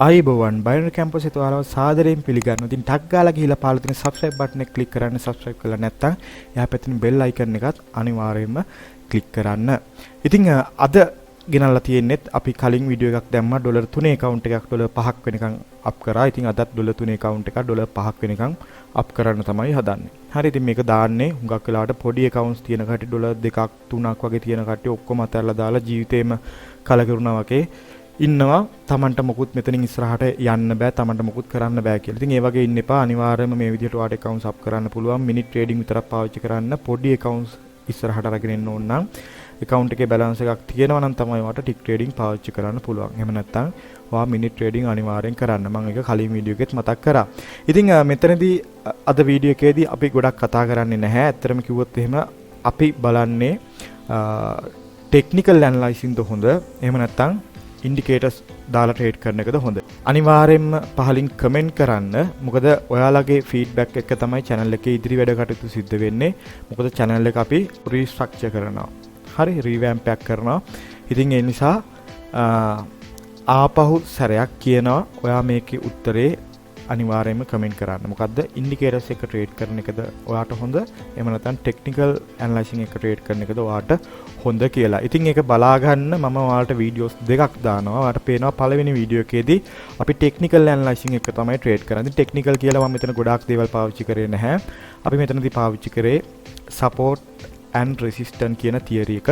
ආයිබෝවන් binary campus එකේ ඔයාලව සාදරයෙන් පිළිගන්නවා. ඉතින් ටග් ගාලා ගිහිල්ලා පාළ තියෙන subscribe button එක click කරන්න. subscribe කරලා නැත්නම් එහා පැත්තේ bell icon එකත් අනිවාර්යයෙන්ම click කරන්න. ඉතින් අද ගෙනල්ලා තියෙන්නේත් අපි කලින් වීඩියෝ එකක් දැම්මා ඩොලර් 3 account එකක් ඩොලර් 5ක් වෙනකන් අප් කරා. ඉතින් අදත් ඩොලර් 3 account එකක් ඩොලර් 5ක් වෙනකන් අප් කරන්න තමයි හදන්නේ. හරි ඉතින් මේක දාන්නේ හුඟක් වෙලාවට පොඩි accounts තියෙන කට්ටිය ඩොලර් 2ක් 3ක් වගේ තියෙන කට්ටිය ඔක්කොම අතහැරලා දාලා ජීවිතේම කලකිරුණා වගේ ඉන්නවා. Tamanට මොකුත් මෙතනින් ඉස්සරහට යන්න බෑ, Tamanට මොකුත් කරන්න බෑ කියලා. ඉතින් ඒ වගේ ඉන්න එපා. අනිවාර්යයෙන්ම මේ විදිහට ඔයාලට accounts up කරන්න පුළුවන්. මිනිත් ට්‍රේඩින් විතරක් පාවිච්චි කරන්න. පොඩි accounts ඉස්සරහට අරගෙන එන්න ඕන නම් account එකේ balance එකක් තියෙනවා නම් තමයි ඔයාලට tick trading පාවිච්චි කරන්න පුළුවන්. එහෙම නැත්නම් ඔයා මිනිත් ට්‍රේඩින් අනිවාර්යෙන් කරන්න. මම ඒක කලින් වීඩියෝ එකෙත් මතක් කරා. ඉතින් මෙතනදී අද වීඩියෝ එකේදී අපි ගොඩක් කතා කරන්නේ නැහැ. ඇත්තටම කිව්වොත් එහෙම අපි බලන්නේ technical analyzing ද හොඳ. එහෙම නැත්නම් indicators දාලා ට්‍රේඩ් කරන එකද හොඳ. අනිවාර්යයෙන්ම පහලින් කමෙන්ට් කරන්න. මොකද ඔයාලගේ ෆීඩ්බැක් එක තමයි channel එකේ ඉදිරි වැඩ කටයුතු සිද්ධ වෙන්නේ. මොකද channel එක අපි රීස්ට්‍රක්චර් කරනවා. හරි රීවැම්ප් එකක් කරනවා. ඉතින් ඒ නිසා ආපහු සැරයක් කියනවා ඔයා මේකේ උත්තරේ අනිවාර්යයෙන්ම කමෙන්ට් කරන්න. මොකද්ද ඉන්ඩිකේටර්ස් එක ට්‍රේඩ් කරන එකද ඔයාට හොඳ? එහෙම නැත්නම් ටෙක්නිකල් ඇනලයිසින් එක ට්‍රේඩ් කරන එකද ඔයාට හොඳ කියලා. ඉතින් ඒක බලා ගන්න මම ඔයාලට වීඩියෝස් දෙකක් දානවා. ඔයාලට පේනවා පළවෙනි වීඩියෝ එකේදී අපි ටෙක්නිකල් ඇනලයිසින් එක තමයි ට්‍රේඩ් කරන්නේ. ටෙක්නිකල් කියලා මම මෙතන ගොඩාක් දේවල් පාවිච්චි කරේ නැහැ. අපි මෙතනදී පාවිච්චි කරේ support and resistance කියන තියරි එක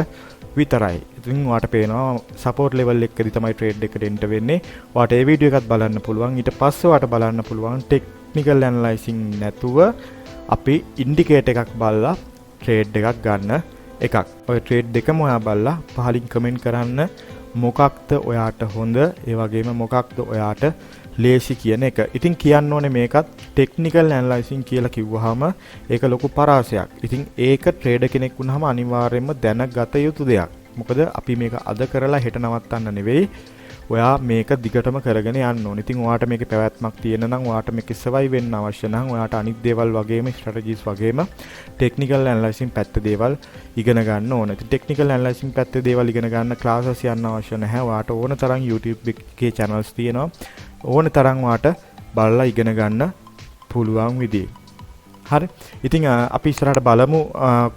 විතරයි. ඉතින් ඔයාලට පේනවා support level එකකදී තමයි trade එකට enter වෙන්නේ. ඔයාලට ඒ වීඩියෝ එකත් බලන්න පුළුවන්. ඊට පස්සේ ඔයාලට බලන්න පුළුවන් technical analyzing නැතුව අපි indicator එකක් බලලා trade එකක් ගන්න එකක්. ඔය trade දෙකම ඔයා බලලා පහලින් comment කරන්න මොකක්ද ඔයාට හොඳ, ඒ වගේම මොකක්ද ඔයාට ලේසි කියන එක. ඉතින් කියන්න ඕනේ මේකත් technical analyzing කියලා කිව්වහම ඒක ලොකු පරාසයක්. ඉතින් ඒක ට්‍රේඩර් කෙනෙක් වුණාම අනිවාර්යයෙන්ම දැනගත යුතු දෙයක්. මොකද අපි මේක අද කරලා හෙට නවත්තන්න නෙවෙයි. ඔයා මේක දිගටම කරගෙන යන්න ඕනේ. ඉතින් ඔයාට මේකේ පැවැත්මක් තියෙන නම් ඔයාට මේකේ survive වෙන්න අවශ්‍ය නම් ඔයාට අනිත් දේවල් වගේම strategies වගේම technical analyzing පැත්ත දේවල් ඉගෙන ගන්න ඕනේ. ඉතින් technical analyzing පැත්තේ දේවල් ඉගෙන ගන්න classes යන්න අවශ්‍ය නැහැ. ඔයාට ඕන තරම් YouTube එකේ channels තියෙනවා. ඕන තරම් වාට බලලා ඉගෙන ගන්න පුළුවන් විදිහේ. හරි. ඉතින් අපි ඉස්සරහට බලමු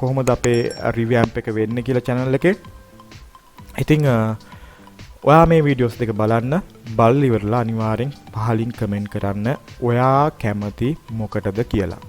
කොහොමද අපේ රිවැම්ප් එක වෙන්නේ කියලා channel එකේ. ඉතින් ඔයා මේ වීඩියෝස් දෙක බලන්න. බලලා ඉවරලා අනිවාර්යෙන් පහලින් කමෙන්ට් කරන්න ඔයා කැමති මොකටද කියලා.